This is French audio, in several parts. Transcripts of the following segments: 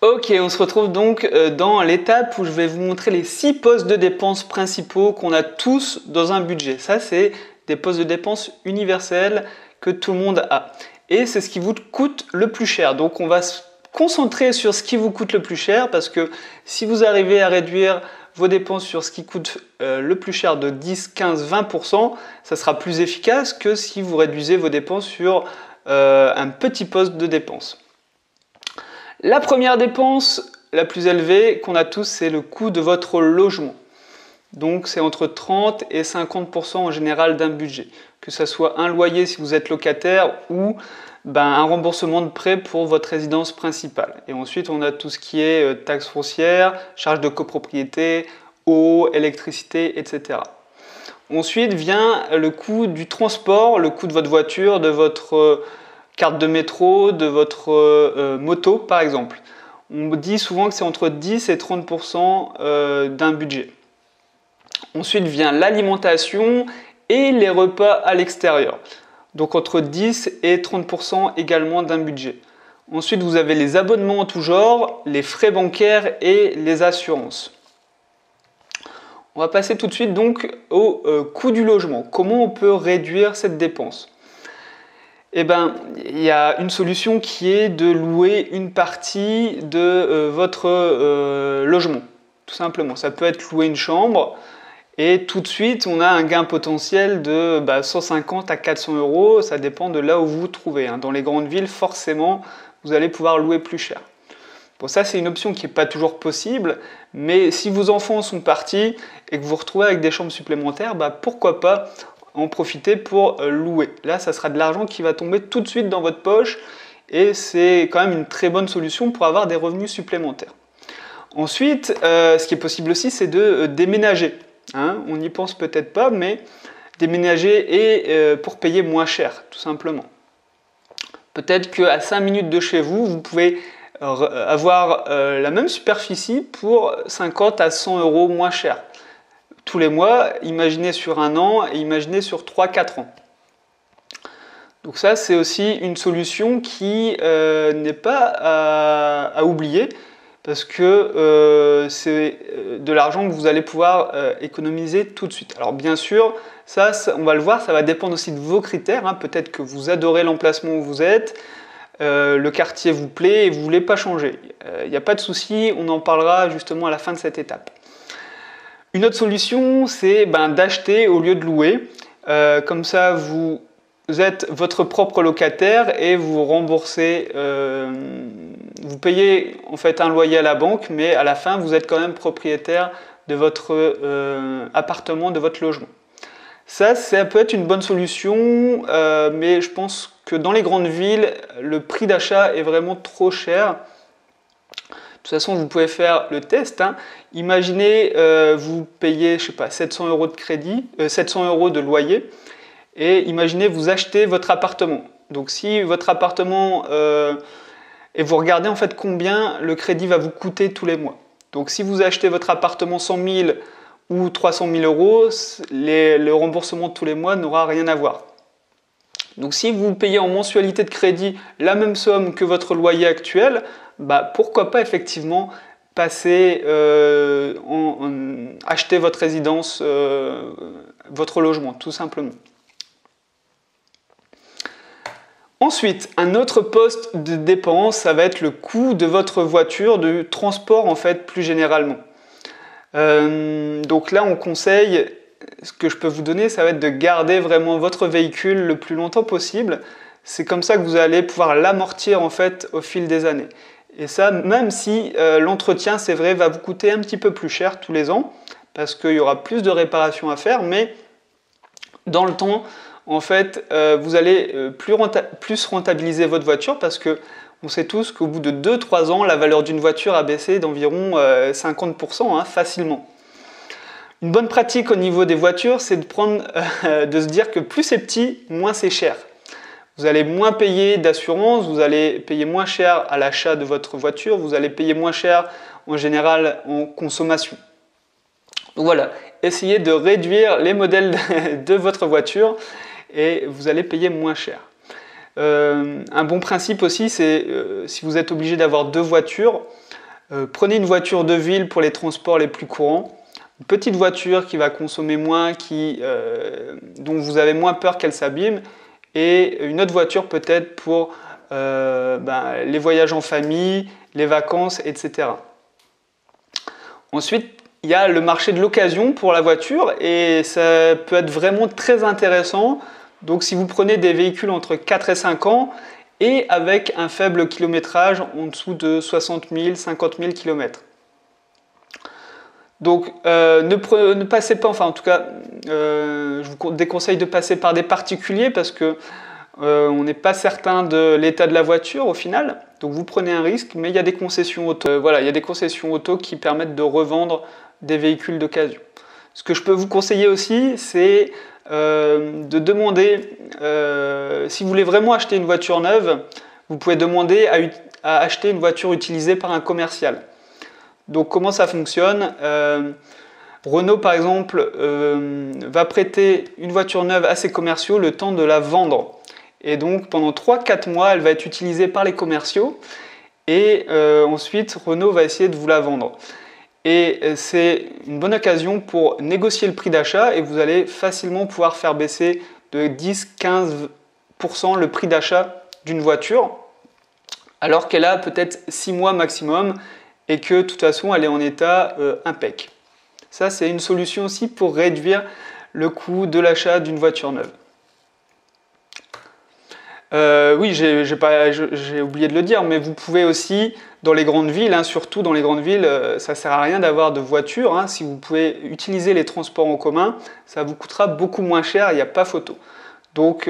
Ok, on se retrouve donc dans l'étape où je vais vous montrer les 6 postes de dépenses principaux qu'on a tous dans un budget. Ça, c'est des postes de dépenses universels que tout le monde a. Et c'est ce qui vous coûte le plus cher. Donc on va se concentrer sur ce qui vous coûte le plus cher parce que si vous arrivez à réduire vos dépenses sur ce qui coûte le plus cher de 10, 15, 20%, ça sera plus efficace que si vous réduisez vos dépenses sur un petit poste de dépenses. La première dépense la plus élevée qu'on a tous, c'est le coût de votre logement. Donc c'est entre 30 et 50% en général d'un budget. Que ce soit un loyer si vous êtes locataire ou un remboursement de prêt pour votre résidence principale. Et ensuite on a tout ce qui est taxes foncières, charges de copropriété, eau, électricité, etc. Ensuite vient le coût du transport, le coût de votre voiture, de votre carte de métro, de votre moto par exemple. On dit souvent que c'est entre 10 et 30% d'un budget. Ensuite vient l'alimentation et les repas à l'extérieur. Donc entre 10 et 30% également d'un budget. Ensuite vous avez les abonnements en tout genre, les frais bancaires et les assurances. On va passer tout de suite donc au coût du logement. Comment on peut réduire cette dépense ? Eh bien, il y a une solution qui est de louer une partie de votre logement, tout simplement. Ça peut être louer une chambre et tout de suite, on a un gain potentiel de 150 à 400 euros. Ça dépend de là où vous vous trouvez. Dans les grandes villes, forcément, vous allez pouvoir louer plus cher. Bon, ça, c'est une option qui n'est pas toujours possible, mais si vos enfants sont partis et que vous vous retrouvez avec des chambres supplémentaires, pourquoi pas en profiter pour louer. Là, ça sera de l'argent qui va tomber tout de suite dans votre poche et c'est quand même une très bonne solution pour avoir des revenus supplémentaires. Ensuite, ce qui est possible aussi, c'est de déménager. On n'y pense peut-être pas, mais déménager et pour payer moins cher, tout simplement. Peut-être qu'à 5 minutes de chez vous, vous pouvez avoir la même superficie pour 50 à 100 euros moins cher. Tous les mois, imaginez sur un an et imaginez sur 3-4 ans. Donc ça, c'est aussi une solution qui n'est pas à oublier parce que c'est de l'argent que vous allez pouvoir économiser tout de suite. Alors bien sûr, ça, on va le voir, ça va dépendre aussi de vos critères. Peut-être que vous adorez l'emplacement où vous êtes, le quartier vous plaît et vous ne voulez pas changer. Il n'y a pas de souci, on en parlera justement à la fin de cette étape. Une autre solution, c'est d'acheter au lieu de louer. Comme ça, vous êtes votre propre locataire et vous remboursez, vous payez en fait un loyer à la banque, mais à la fin, vous êtes quand même propriétaire de votre appartement, de votre logement. Ça peut être une bonne solution, mais je pense que dans les grandes villes, le prix d'achat est vraiment trop cher. De toute façon, vous pouvez faire le test. Imaginez, vous payez, je sais pas, 700 euros de crédit, 700 euros de loyer, et imaginez vous achetez votre appartement. Donc, si votre appartement et vous regardez en fait combien le crédit va vous coûter tous les mois. Donc, si vous achetez votre appartement 100 000 ou 300 000 euros, le remboursement de tous les mois n'aura rien à voir. Donc, si vous payez en mensualité de crédit la même somme que votre loyer actuel, pourquoi pas effectivement passer acheter votre résidence, votre logement, tout simplement. Ensuite, un autre poste de dépense, ça va être le coût de votre voiture, de transport en fait plus généralement. Donc là, on conseille, ce que je peux vous donner, ça va être de garder vraiment votre véhicule le plus longtemps possible. C'est comme ça que vous allez pouvoir l'amortir en fait au fil des années. Et ça, même si l'entretien, c'est vrai, va vous coûter un petit peu plus cher tous les ans, parce qu'il y aura plus de réparations à faire, mais dans le temps, en fait, vous allez plus rentabiliser votre voiture, parce que on sait tous qu'au bout de 2-3 ans, la valeur d'une voiture a baissé d'environ 50% facilement. Une bonne pratique au niveau des voitures, c'est de se dire que plus c'est petit, moins c'est cher. Vous allez moins payer d'assurance, vous allez payer moins cher à l'achat de votre voiture, vous allez payer moins cher en général en consommation. Donc voilà, essayez de réduire les modèles de votre voiture et vous allez payer moins cher. Un bon principe aussi, c'est si vous êtes obligé d'avoir 2 voitures, Prenez une voiture de ville pour les transports les plus courants. Une petite voiture qui va consommer moins, dont vous avez moins peur qu'elle s'abîme. Et une autre voiture peut-être pour les voyages en famille, les vacances, etc. Ensuite, il y a le marché de l'occasion pour la voiture et ça peut être vraiment très intéressant. Donc si vous prenez des véhicules entre 4 et 5 ans et avec un faible kilométrage en dessous de 60 000, 50 000 km. Donc ne passez pas, enfin en tout cas, je vous déconseille de passer par des particuliers parce que on n'est pas certain de l'état de la voiture au final. Donc vous prenez un risque, mais il y a des concessions auto. Voilà, il y a des concessions auto qui permettent de revendre des véhicules d'occasion. Ce que je peux vous conseiller aussi, c'est de demander, si vous voulez vraiment acheter une voiture neuve, vous pouvez demander à acheter une voiture utilisée par un commercial. Donc comment ça fonctionne? Renault par exemple va prêter une voiture neuve à ses commerciaux le temps de la vendre. Et donc pendant 3-4 mois, elle va être utilisée par les commerciaux et ensuite Renault va essayer de vous la vendre. Et c'est une bonne occasion pour négocier le prix d'achat et vous allez facilement pouvoir faire baisser de 10-15% le prix d'achat d'une voiture alors qu'elle a peut-être 6 mois maximum et que de toute façon elle est en état impec. Ça c'est une solution aussi pour réduire le coût de l'achat d'une voiture neuve. Oui, j'ai oublié de le dire, mais vous pouvez aussi, dans les grandes villes, surtout dans les grandes villes, ça ne sert à rien d'avoir de voiture. Si vous pouvez utiliser les transports en commun, ça vous coûtera beaucoup moins cher, il n'y a pas photo. Donc,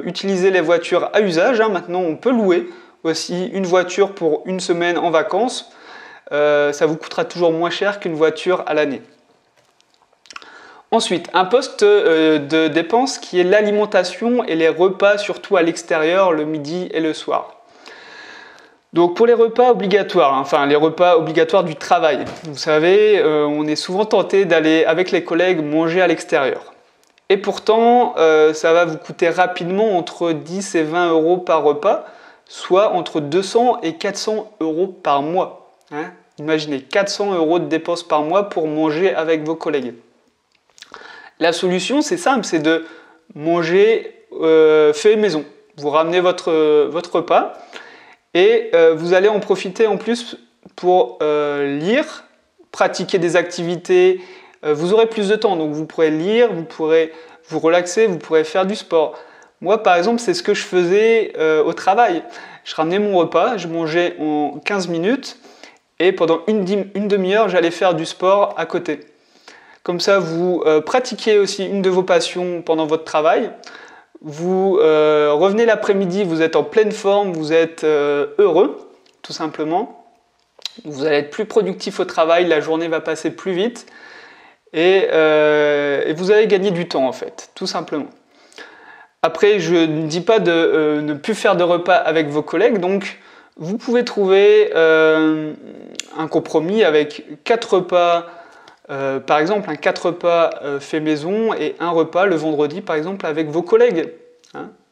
utilisez les voitures à usage. Maintenant, on peut louer aussi une voiture pour une semaine en vacances. Ça vous coûtera toujours moins cher qu'une voiture à l'année. Ensuite, un poste de dépense qui est l'alimentation et les repas, surtout à l'extérieur, le midi et le soir. Donc pour les repas obligatoires, enfin les repas obligatoires du travail, vous savez, on est souvent tenté d'aller avec les collègues manger à l'extérieur. Et pourtant, ça va vous coûter rapidement entre 10 et 20 euros par repas, soit entre 200 et 400 euros par mois. Imaginez, 400 euros de dépenses par mois pour manger avec vos collègues. La solution, c'est simple, c'est de manger fait maison. Vous ramenez votre repas et vous allez en profiter en plus pour lire, pratiquer des activités. Vous aurez plus de temps, donc vous pourrez lire, vous pourrez vous relaxer, vous pourrez faire du sport. Moi, par exemple, c'est ce que je faisais au travail. Je ramenais mon repas, je mangeais en 15 minutes et pendant une demi-heure, j'allais faire du sport à côté. Comme ça, vous pratiquez aussi une de vos passions pendant votre travail. Vous revenez l'après-midi, vous êtes en pleine forme, vous êtes heureux, tout simplement. Vous allez être plus productif au travail, la journée va passer plus vite et vous allez gagner du temps en fait, tout simplement. Après, je ne dis pas de ne plus faire de repas avec vos collègues, donc vous pouvez trouver un compromis avec 4 repas. Par exemple, 4 repas fait maison et un repas le vendredi, par exemple, avec vos collègues.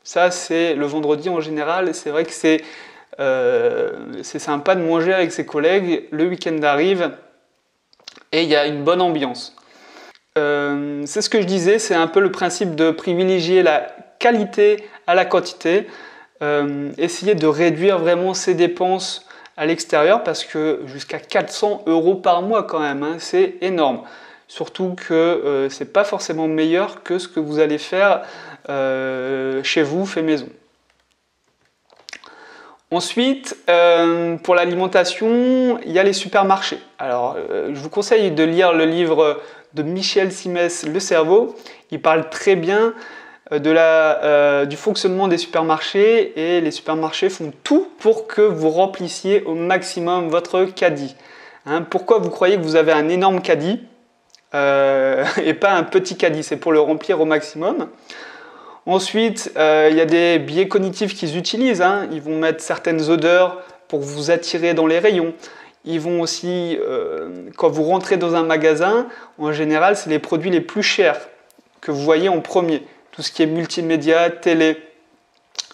Ça, c'est le vendredi en général. C'est vrai que c'est sympa de manger avec ses collègues. Le week-end arrive et il y a une bonne ambiance. C'est ce que je disais, c'est un peu le principe de privilégier la qualité à la quantité. Essayer de réduire vraiment ses dépenses à l'extérieur parce que jusqu'à 400 euros par mois quand même, c'est énorme. Surtout que c'est pas forcément meilleur que ce que vous allez faire chez vous, fait maison. Ensuite, pour l'alimentation, il y a les supermarchés. Alors, je vous conseille de lire le livre de Michel Simès, Le cerveau. Il parle très bien du fonctionnement des supermarchés et les supermarchés font tout pour que vous remplissiez au maximum votre caddie. Pourquoi vous croyez que vous avez un énorme caddie et pas un petit caddie? C'est pour le remplir au maximum. Ensuite, il y a des biais cognitifs qu'ils utilisent. Ils vont mettre certaines odeurs pour vous attirer dans les rayons. Ils vont aussi, quand vous rentrez dans un magasin, en général, c'est les produits les plus chers que vous voyez en premier. Tout ce qui est multimédia, télé.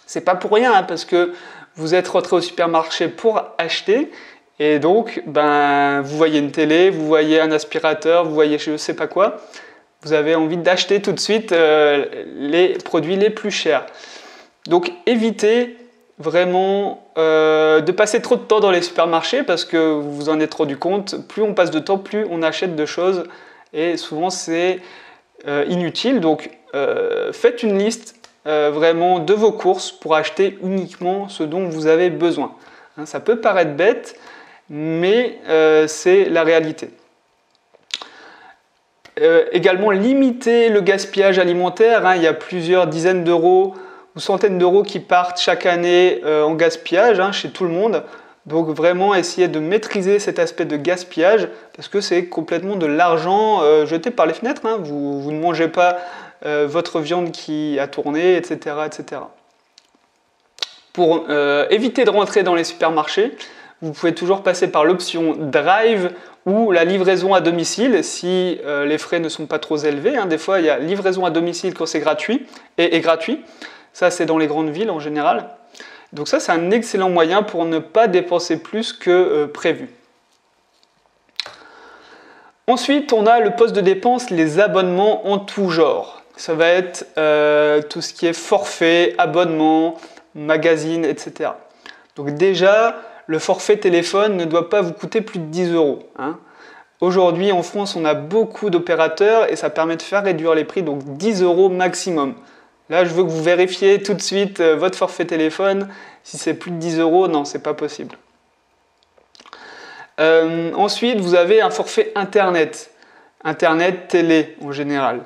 C'est pas pour rien, parce que vous êtes rentré au supermarché pour acheter Et donc, ben, vous voyez une télé, vous voyez un aspirateur, vous voyez je ne sais pas quoi. Vous avez envie d'acheter tout de suite les produits les plus chers. Donc, évitez vraiment de passer trop de temps dans les supermarchés parce que vous vous en êtes rendu compte. Plus on passe de temps, plus on achète de choses. Et souvent, c'est inutile. Donc, faites une liste vraiment de vos courses pour acheter uniquement ce dont vous avez besoin. Hein, ça peut paraître bête, mais c'est la réalité. Également, limiter le gaspillage alimentaire. Hein, il y a plusieurs dizaines d'euros ou centaines d'euros qui partent chaque année en gaspillage chez tout le monde. Donc vraiment essayer de maîtriser cet aspect de gaspillage parce que c'est complètement de l'argent jeté par les fenêtres. Hein. Vous ne mangez pas votre viande qui a tourné, etc. etc. Pour éviter de rentrer dans les supermarchés, vous pouvez toujours passer par l'option Drive ou la livraison à domicile si les frais ne sont pas trop élevés. Hein. Des fois, il y a livraison à domicile quand c'est gratuit et gratuit. Ça, c'est dans les grandes villes en général. Donc ça, c'est un excellent moyen pour ne pas dépenser plus que prévu. Ensuite, on a le poste de dépense, les abonnements en tout genre. Ça va être tout ce qui est forfait, abonnement, magazine, etc. Donc déjà, le forfait téléphone ne doit pas vous coûter plus de 10 euros. Hein. Aujourd'hui, en France, on a beaucoup d'opérateurs et ça permet de faire réduire les prix, donc 10 euros maximum. Là, je veux que vous vérifiez tout de suite votre forfait téléphone. Si c'est plus de 10 euros, non, c'est pas possible. Ensuite, vous avez un forfait Internet. Internet, télé en général.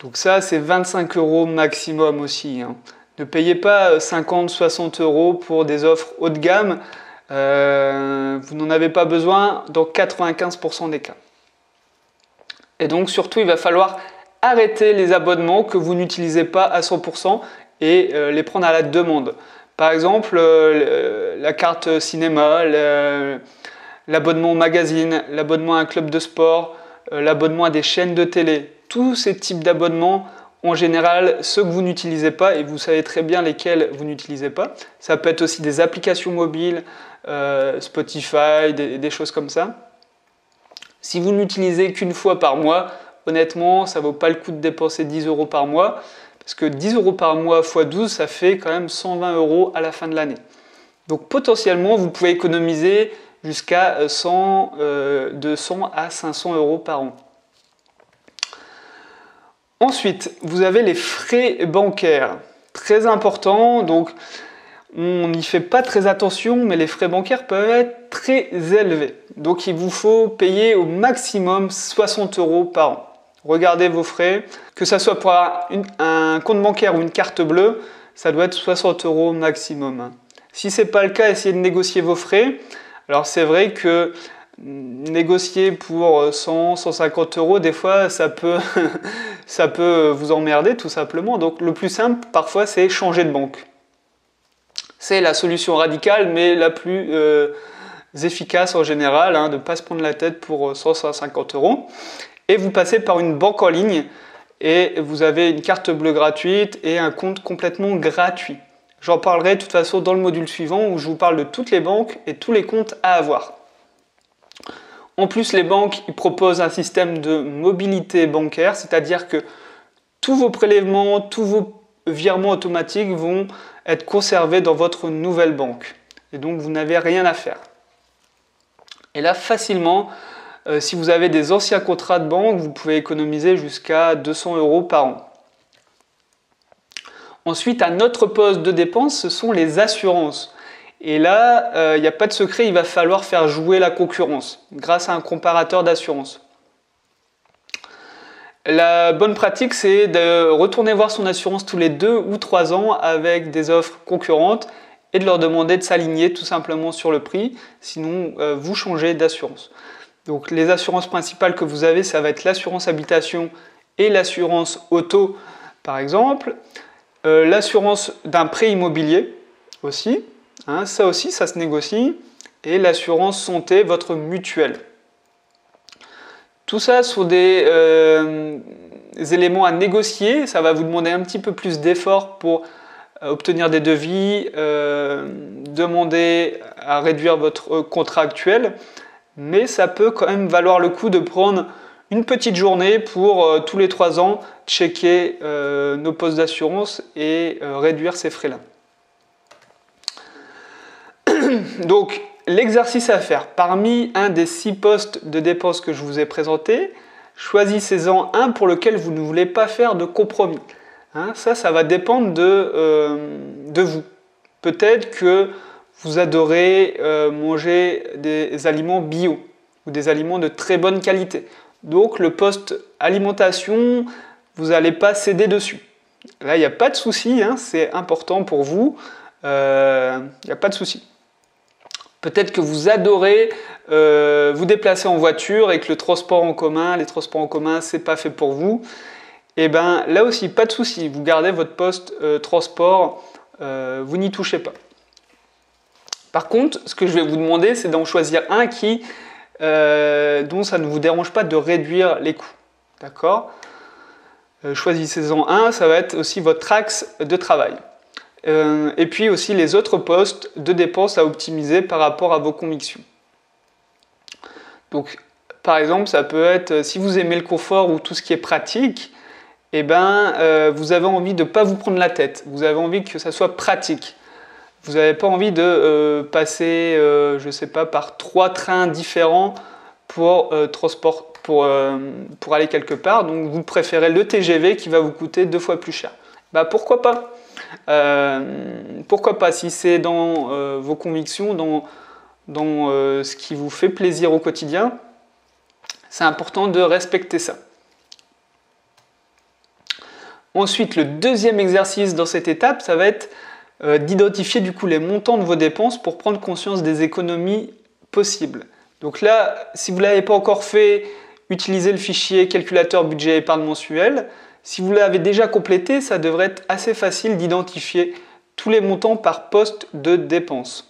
Donc ça, c'est 25 euros maximum aussi. Hein. Ne payez pas 50, 60 euros pour des offres haut de gamme. Vous n'en avez pas besoin dans 95% des cas. Et donc, surtout, il va falloir arrêter les abonnements que vous n'utilisez pas à 100% et les prendre à la demande. Par exemple, la carte cinéma, l'abonnement au magazine, l'abonnement à un club de sport, l'abonnement à des chaînes de télé. Tous ces types d'abonnements, en général, ceux que vous n'utilisez pas, et vous savez très bien lesquels vous n'utilisez pas. Ça peut être aussi des applications mobiles, Spotify, des choses comme ça. Si vous n'utilisez qu'une fois par mois, honnêtement, ça ne vaut pas le coup de dépenser 10 euros par mois, parce que 10 euros par mois x 12, ça fait quand même 120 euros à la fin de l'année. Donc potentiellement, vous pouvez économiser jusqu'à 200 à 500 euros par an. Ensuite, vous avez les frais bancaires. Très important, donc on n'y fait pas très attention, mais les frais bancaires peuvent être très élevés. Donc il vous faut payer au maximum 60 euros par an. Regardez vos frais, que ce soit pour un compte bancaire ou une carte bleue, ça doit être 60 euros maximum. Si ce n'est pas le cas, essayez de négocier vos frais. Alors c'est vrai que négocier pour 100, 150 euros, des fois ça peut, ça peut vous emmerder tout simplement. Donc le plus simple parfois c'est changer de banque. C'est la solution radicale mais la plus efficace en général, de ne pas se prendre la tête pour 100, 150 euros. Et vous passez par une banque en ligne et vous avez une carte bleue gratuite et un compte complètement gratuit. J'en parlerai de toute façon dans le module suivant où je vous parle de toutes les banques et tous les comptes à avoir. En plus, les banques ils proposent un système de mobilité bancaire, c'est-à-dire que tous vos prélèvements, tous vos virements automatiques vont être conservés dans votre nouvelle banque. Et donc, vous n'avez rien à faire. Et là, facilement, si vous avez des anciens contrats de banque, vous pouvez économiser jusqu'à 200 euros par an. Ensuite, un autre poste de dépense, ce sont les assurances. Et là, il n'y a pas de secret, il va falloir faire jouer la concurrence grâce à un comparateur d'assurance. La bonne pratique, c'est de retourner voir son assurance tous les 2 ou 3 ans avec des offres concurrentes et de leur demander de s'aligner tout simplement sur le prix, sinon vous changez d'assurance. Donc les assurances principales que vous avez, ça va être l'assurance habitation et l'assurance auto par exemple. L'assurance d'un prêt immobilier aussi, ça aussi ça se négocie, et l'assurance santé, votre mutuelle. Tout ça sont des éléments à négocier, ça va vous demander un petit peu plus d'efforts pour obtenir des devis, demander à réduire votre contrat actuel, mais ça peut quand même valoir le coup de prendre une petite journée pour tous les 3 ans checker nos postes d'assurance et réduire ces frais-là. Donc, l'exercice à faire, parmi un des 6 postes de dépenses que je vous ai présentés, choisissez-en un pour lequel vous ne voulez pas faire de compromis. Hein, ça va dépendre de vous. Peut-être que vous adorez manger des aliments bio ou des aliments de très bonne qualité. Donc le poste alimentation, vous n'allez pas céder dessus. Là, il n'y a pas de souci, hein, c'est important pour vous. Il n'y a pas de souci. Peut-être que vous adorez vous déplacer en voiture et que les transports en commun, c'est pas fait pour vous. Et bien là aussi, pas de souci. Vous gardez votre poste transport, vous n'y touchez pas. Par contre, ce que je vais vous demander, c'est d'en choisir un dont ça ne vous dérange pas de réduire les coûts. D'accord ? Choisissez-en un, ça va être aussi votre axe de travail. Et puis aussi les autres postes de dépenses à optimiser par rapport à vos convictions. Donc, par exemple, ça peut être, si vous aimez le confort ou tout ce qui est pratique, eh ben, vous avez envie de ne pas vous prendre la tête, vous avez envie que ça soit pratique. Vous n'avez pas envie de passer, je ne sais pas, par 3 trains différents pour aller quelque part. Donc vous préférez le TGV qui va vous coûter 2 fois plus cher. Bah, pourquoi pas ? Pourquoi pas, si c'est dans vos convictions, dans ce qui vous fait plaisir au quotidien, c'est important de respecter ça. Ensuite, le deuxième exercice dans cette étape, ça va être d'identifier du coup les montants de vos dépenses pour prendre conscience des économies possibles. Donc là, si vous ne l'avez pas encore fait, utilisez le fichier calculateur budget épargne mensuel. Si vous l'avez déjà complété, ça devrait être assez facile d'identifier tous les montants par poste de dépenses.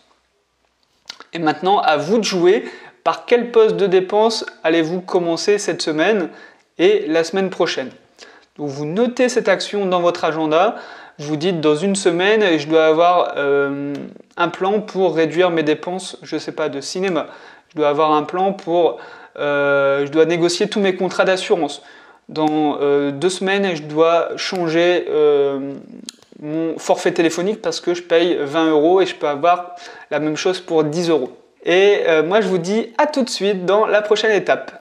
Et maintenant, à vous de jouer. Par quel poste de dépenses allez-vous commencer cette semaine et la semaine prochaine ? Donc vous notez cette action dans votre agenda. Vous dites dans une semaine, je dois avoir un plan pour réduire mes dépenses, je ne sais pas, de cinéma. Je dois avoir un plan pour, je dois négocier tous mes contrats d'assurance. Dans 2 semaines, je dois changer mon forfait téléphonique parce que je paye 20 € et je peux avoir la même chose pour 10 €. Et moi, je vous dis à tout de suite dans la prochaine étape.